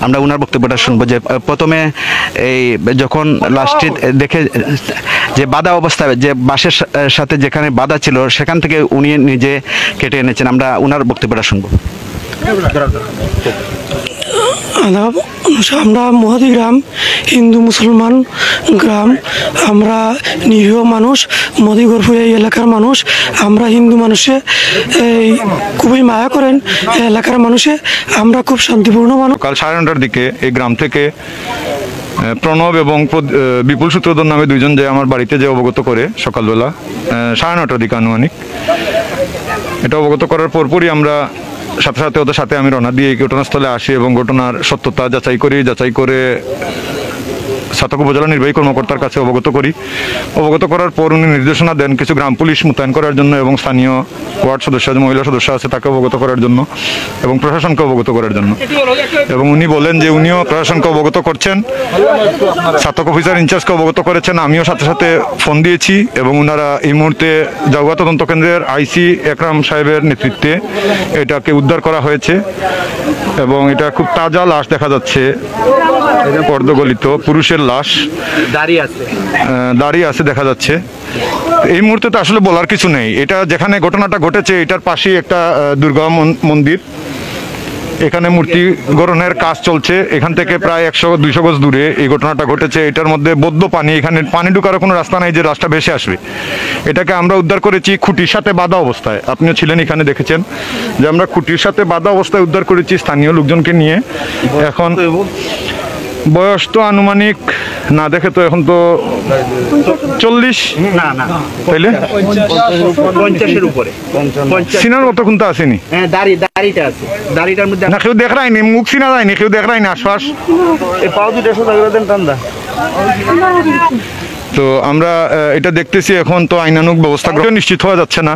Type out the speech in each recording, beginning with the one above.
আমরা ওনার বক্তব্যটা শুনবো। যে প্রথমে এই যখন লাশটি দেখে যে বাধা অবস্থায়, যে বাঁশের সাথে যেখানে বাধা ছিল সেখান থেকে উনি নিজে কেটে এনেছেন, আমরা ওনার বক্তব্যটা শুনবো। আমরা মহাদি গ্রাম, হিন্দু মুসলমান গ্রাম। আমরা নিরীহ মানুষ, মদিগরপুর এই এলাকার মানুষ। আমরা হিন্দু মানুষে এই খুবই মায়া করেন এলাকার মানুষে। আমরা খুব শান্তিপূর্ণ মানুষ। কাল 9:30টার দিকে এই গ্রাম থেকে প্রণব এবং বিপুল সূত্রধর নামে দুইজন যে আমার বাড়িতে যে অবগত করে সকালবেলা 9:30টার দিকে আনুমানিক, এটা অবগত করার পরপরই আমরা সাথে সাথে ওদের সাথে আমি রওনা দিয়ে ঘটনাস্থলে আসি এবং ঘটনার সত্যতা যাচাই করে ছাতক উপজেলা নির্বাহী কর্মকর্তার কাছে অবগত করি। অবগত করার পর উনি নির্দেশনা দেন কিছু গ্রাম পুলিশ মোতায়েন করার জন্য এবং স্থানীয় ওয়ার্ড সদস্য, মহিলা সদস্য আছে তাকে অবগত করার জন্য এবং প্রশাসনকে অবগত করার জন্য। এবং উনি বলেন যে উনিও প্রশাসনকে অবগত করছেন, ছাতক অফিসার ইনচার্জকে অবগত করেছেন। আমিও সাথে সাথে ফোন দিয়েছি এবং ওনারা এই মুহূর্তে জাউগা তদন্ত কেন্দ্রের আইসি একরাম সাহেবের নেতৃত্বে এটাকে উদ্ধার করা হয়েছে এবং এটা খুব তাজা লাশ দেখা যাচ্ছে, অর্ধগলিত পুরুষের লাশ, দাঁড়িয়ে আছে দেখা যাচ্ছে। এই মুহূর্তে তো আসলে বলার কিছু নেই। এটা যেখানে ঘটনাটা ঘটেছে এটার পাশেই একটা দুর্গা মন্দির, এখানে মূর্তি গড়নের কাজ চলছে। এখান থেকে প্রায় 100-200 গজ দূরে এই ঘটনাটা ঘটেছে। এটার মধ্যে বদ্ধ পানি, এখানে পানি ঢুকার কোনো রাস্তা নাই যে রাস্তা ভেসে আসবে। এটাকে আমরা উদ্ধার করেছি খুঁটির সাথে বাঁধা অবস্থায়। আপনিও ছিলেন এখানে, দেখেছেন যে আমরা খুঁটির সাথে বাঁধা অবস্থায় উদ্ধার করেছি স্থানীয় লোকজনকে নিয়ে। এখন বয়স তো আনুমানিক না দেখে তো এখন তো 40 তাইলে 50-এর উপরে সিনার মতো কিন্তু আসেনি। দাড়িটা আছে, দাড়িটার মধ্যে না কেউ দেখায়নি, মুখ চিনা যায়নি, কেউ দেখায়নি আশপাশ। পাও দুটো দেন ঠান্ডা। তো আমরা এটা দেখতেছি। এখন তো আইনানুগ ব্যবস্থা নিশ্চিত হওয়া যাচ্ছে না,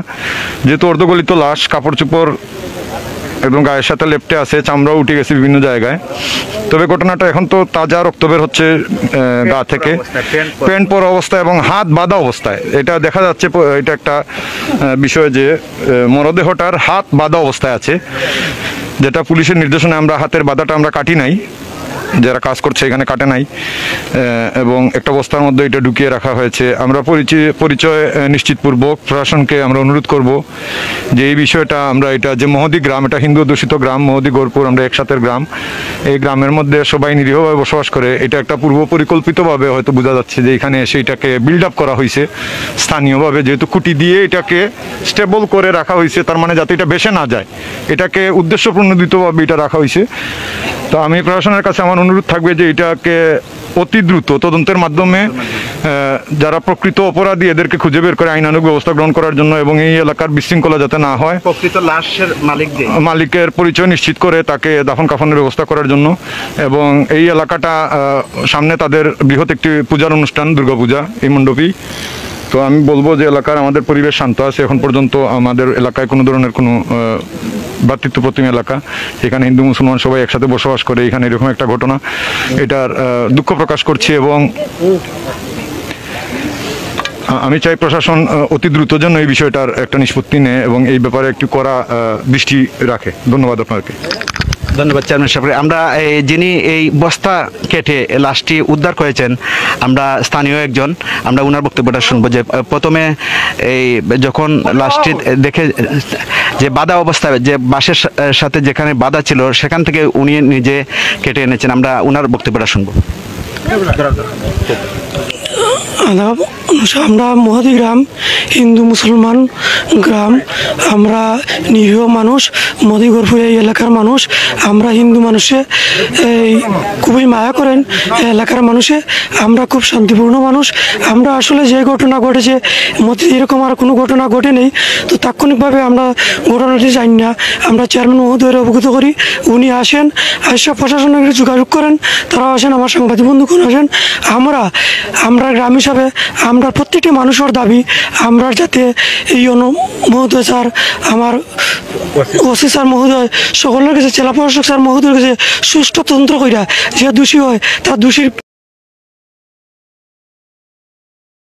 যেহেতু অর্ধগলিত লাশ, কাপড় চোপড় এবং গায়ের সাথে লেপটে আছে, চামড়াও উঠে গেছে বিভিন্ন জায়গায়। তবে ঘটনাটা এখন তো তাজা রক্ত বের হচ্ছে গা থেকে, প্যান্ট পরা অবস্থায় এবং হাত বাঁধা অবস্থায়। এটা দেখা যাচ্ছে, এটা একটা বিষয় যে মরদেহটার হাত বাঁধা অবস্থায় আছে, যেটা পুলিশের নির্দেশনায় আমরা হাতের বাঁধাটা আমরা কাটি নাই, যারা কাজ করছে এখানে কাটে নাই, এবং একটা বস্তার মধ্যে এটা ঢুকিয়ে রাখা হয়েছে। আমরা পরিচয় নিশ্চিতপূর্বক প্রশাসনকে আমরা অনুরোধ করব যে এই বিষয়টা আমরা, এটা যে মহদি গ্রাম, এটা হিন্দু দূষিত গ্রাম, মহদি গড়পুর, আমরা একসাথে গ্রাম। এই গ্রামের মধ্যে সবাই নিরীহভাবে বসবাস করে। এটা একটা পূর্ব পরিকল্পিতভাবে হয়তো বোঝা যাচ্ছে যে এখানে এসে এটাকে বিল্ড আপ করা হয়েছে স্থানীয়ভাবে, যেহেতু খুঁটি দিয়ে এটাকে স্টেবল করে রাখা হয়েছে, তার মানে যাতে এটা ভেসে না যায়, এটাকে উদ্দেশ্যপ্রণোদিতভাবে এটা রাখা হয়েছে। তো আমি প্রশাসনের কাছে আমার অনুরোধ থাকবে যে এটাকে অতি দ্রুত তদন্তের মাধ্যমে যারা প্রকৃত অপরাধী এদেরকে খুঁজে বের করে আইনানুগ ব্যবস্থা গ্রহণ করার জন্য এবং এই এলাকার বিশৃঙ্খলা যাতে না হয়, প্রকৃত লাশের মালিকের পরিচয় নিশ্চিত করে তাকে দাফন কাফনের ব্যবস্থা করার জন্য। এবং এই এলাকাটা সামনে তাদের বৃহৎ একটি পূজার অনুষ্ঠান, দুর্গাপূজা, এই মণ্ডপী। তো আমি বলবো যে এলাকার আমাদের পরিবেশ শান্ত আছে এখন পর্যন্ত। আমাদের এলাকায় কোনো ধরনের কোনো ভ্রাতৃত্বপ্রতিম এলাকা, এখানে হিন্দু মুসলমান সবাই একসাথে বসবাস করে। এখানে এরকম একটা ঘটনা, এটার দুঃখ প্রকাশ করছি এবং আমি চাই প্রশাসন অতি দ্রুত যেন এই বিষয়টার একটা নিষ্পত্তি নেয় এবং এই ব্যাপারে একটু কড়া দৃষ্টি রাখে। ধন্যবাদ আপনাকে। ধন্যবাদ চেয়ারম্যান সাহেব। আমরা যিনি এই বস্তা কেটে লাশটি উদ্ধার করেছেন, আমরা স্থানীয় একজন, আমরা ওনার বক্তব্যটা শুনবো। যে প্রথমে এই যখন লাশটি দেখে যে বাধা অবস্থায়, যে বাঁশের সাথে যেখানে বাধা ছিল সেখান থেকে উনি নিজে কেটে এনেছেন, আমরা ওনার বক্তব্যটা শুনবো। আমরা মহাদি গ্রাম, হিন্দু মুসলমান গ্রাম। আমরা নিরীহ মানুষ, মদিগরপুর এই এলাকার মানুষ। আমরা হিন্দু মানুষে এই খুবই মায়া করেন এলাকার মানুষে। আমরা খুব শান্তিপূর্ণ মানুষ। আমরা আসলে যে ঘটনা ঘটেছে মধ্যে এরকম আর কোনো ঘটনা ঘটে নেই। তো তাৎক্ষণিকভাবে আমরা ঘটনাটি জানি না, আমরা চেয়ারম্যান মহোদয়ের অবগত করি। উনি আসেন, এসব প্রশাসনের যোগাযোগ করেন, তারাও আসেন, আমার সাংবাদিক বন্ধুগণ আসেন। আমরা গ্রাম হিসাবে আমরা প্রত্যেকটি মানুষের দাবি, আমরা যাতে এই মহোদয় স্যার, আমার ওসি স্যার মহোদয়, সকলের কাছে, জেলা প্রশাসক স্যার মহোদয়ের কাছে সুষ্ঠু তদন্ত কইরা যে দোষী হয় তার দোষীর